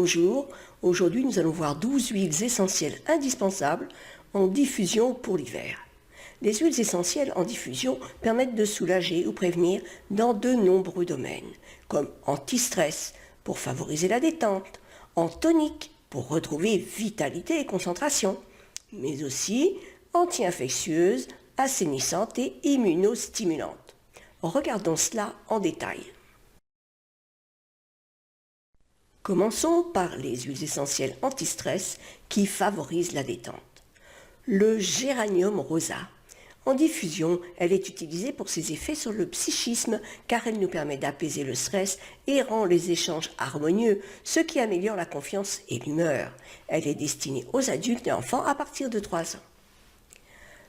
Bonjour, aujourd'hui nous allons voir 12 huiles essentielles indispensables en diffusion pour l'hiver. Les huiles essentielles en diffusion permettent de soulager ou prévenir dans de nombreux domaines, comme anti-stress pour favoriser la détente, en tonique pour retrouver vitalité et concentration, mais aussi anti-infectieuses, assainissantes et immunostimulantes. Regardons cela en détail. Commençons par les huiles essentielles anti-stress qui favorisent la détente. Le géranium rosa. En diffusion, elle est utilisée pour ses effets sur le psychisme car elle nous permet d'apaiser le stress et rend les échanges harmonieux, ce qui améliore la confiance et l'humeur. Elle est destinée aux adultes et enfants à partir de 3 ans.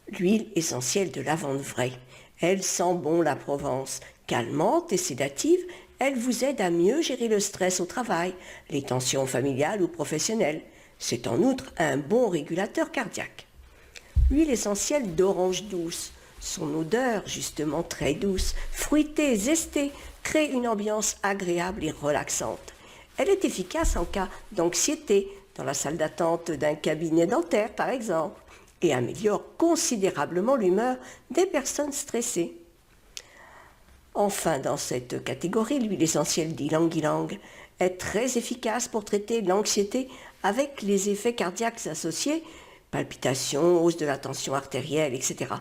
L'huile essentielle de lavande vraie. Elle sent bon la Provence, calmante et sédative. Elle vous aide à mieux gérer le stress au travail, les tensions familiales ou professionnelles. C'est en outre un bon régulateur cardiaque. L'huile essentielle d'orange douce. Son odeur, justement très douce, fruitée, zestée, crée une ambiance agréable et relaxante. Elle est efficace en cas d'anxiété, dans la salle d'attente d'un cabinet dentaire par exemple, et améliore considérablement l'humeur des personnes stressées. Enfin, dans cette catégorie, l'huile essentielle d'ylang-ylang est très efficace pour traiter l'anxiété avec les effets cardiaques associés, palpitations, hausse de la tension artérielle, etc.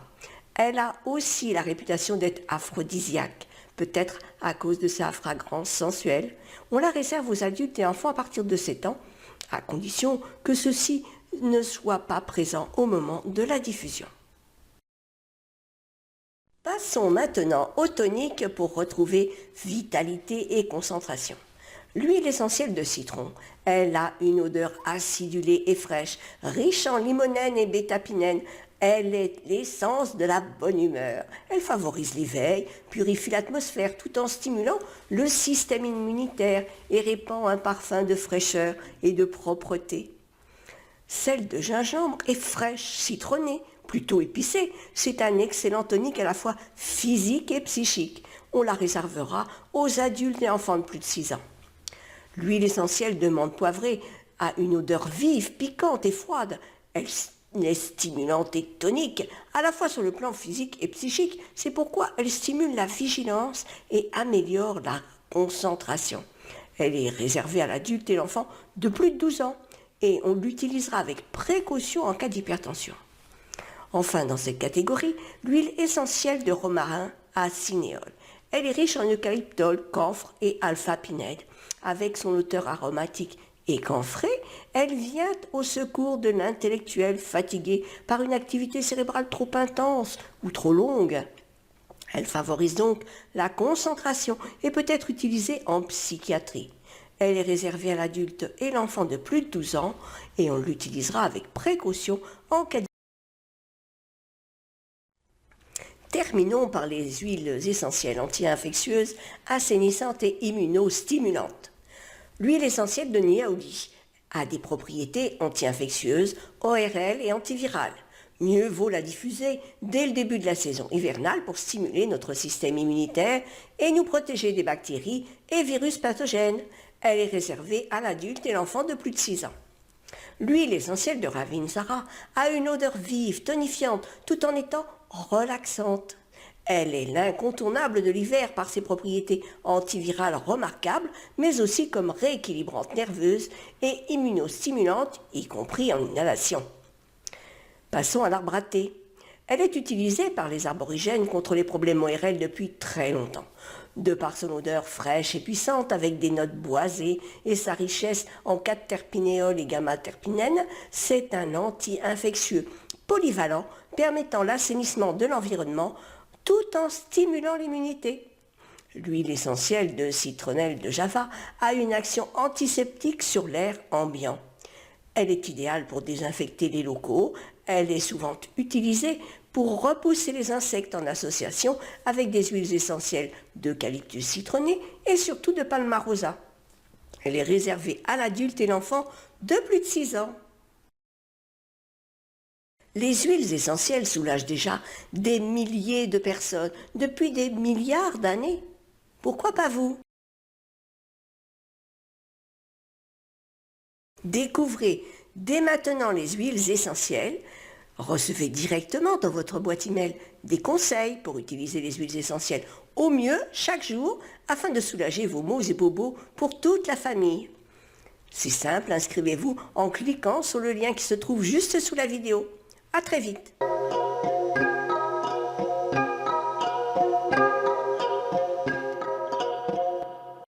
Elle a aussi la réputation d'être aphrodisiaque, peut-être à cause de sa fragrance sensuelle. On la réserve aux adultes et enfants à partir de 7 ans, à condition que ceux-ci ne soient pas présents au moment de la diffusion. Passons maintenant au tonique pour retrouver vitalité et concentration. L'huile essentielle de citron, elle a une odeur acidulée et fraîche, riche en limonène et bétapinène. Elle est l'essence de la bonne humeur. Elle favorise l'éveil, purifie l'atmosphère tout en stimulant le système immunitaire et répand un parfum de fraîcheur et de propreté. Celle de gingembre est fraîche, citronnée, plutôt épicée. C'est un excellent tonique à la fois physique et psychique. On la réservera aux adultes et enfants de plus de 6 ans. L'huile essentielle de menthe poivrée a une odeur vive, piquante et froide. Elle est stimulante et tonique, à la fois sur le plan physique et psychique. C'est pourquoi elle stimule la vigilance et améliore la concentration. Elle est réservée à l'adulte et l'enfant de plus de 12 ans. Et on l'utilisera avec précaution en cas d'hypertension. Enfin, dans cette catégorie, l'huile essentielle de romarin à cinéole. Elle est riche en eucalyptol, camphre et alpha-pinède. Avec son odeur aromatique et camphrée, elle vient au secours de l'intellectuel fatigué par une activité cérébrale trop intense ou trop longue. Elle favorise donc la concentration et peut être utilisée en psychiatrie. Elle est réservée à l'adulte et l'enfant de plus de 12 ans et on l'utilisera avec précaution en cas de... Terminons par les huiles essentielles anti-infectieuses, assainissantes et immunostimulantes. L'huile essentielle de niaouli a des propriétés anti-infectieuses, ORL et antivirales. Mieux vaut la diffuser dès le début de la saison hivernale pour stimuler notre système immunitaire et nous protéger des bactéries et virus pathogènes. Elle est réservée à l'adulte et l'enfant de plus de 6 ans. L'huile essentielle de Ravinsara a une odeur vive, tonifiante, tout en étant relaxante. Elle est l'incontournable de l'hiver par ses propriétés antivirales remarquables, mais aussi comme rééquilibrante nerveuse et immunostimulante, y compris en inhalation. Passons à l'arbre à thé. Elle est utilisée par les aborigènes contre les problèmes ORL depuis très longtemps. De par son odeur fraîche et puissante avec des notes boisées et sa richesse en 4-terpinéol et gamma-terpinène, c'est un anti-infectieux polyvalent permettant l'assainissement de l'environnement tout en stimulant l'immunité. L'huile essentielle de citronnelle de Java a une action antiseptique sur l'air ambiant. Elle est idéale pour désinfecter les locaux. Elle est souvent utilisée pour repousser les insectes en association avec des huiles essentielles d'eucalyptus citronné et surtout de palmarosa. Elle est réservée à l'adulte et l'enfant de plus de 6 ans. Les huiles essentielles soulagent déjà des milliers de personnes depuis des milliards d'années. Pourquoi pas vous ? Découvrez dès maintenant les huiles essentielles. Recevez directement dans votre boîte email des conseils pour utiliser les huiles essentielles au mieux chaque jour afin de soulager vos maux et bobos pour toute la famille. C'est simple, inscrivez-vous en cliquant sur le lien qui se trouve juste sous la vidéo. À très vite.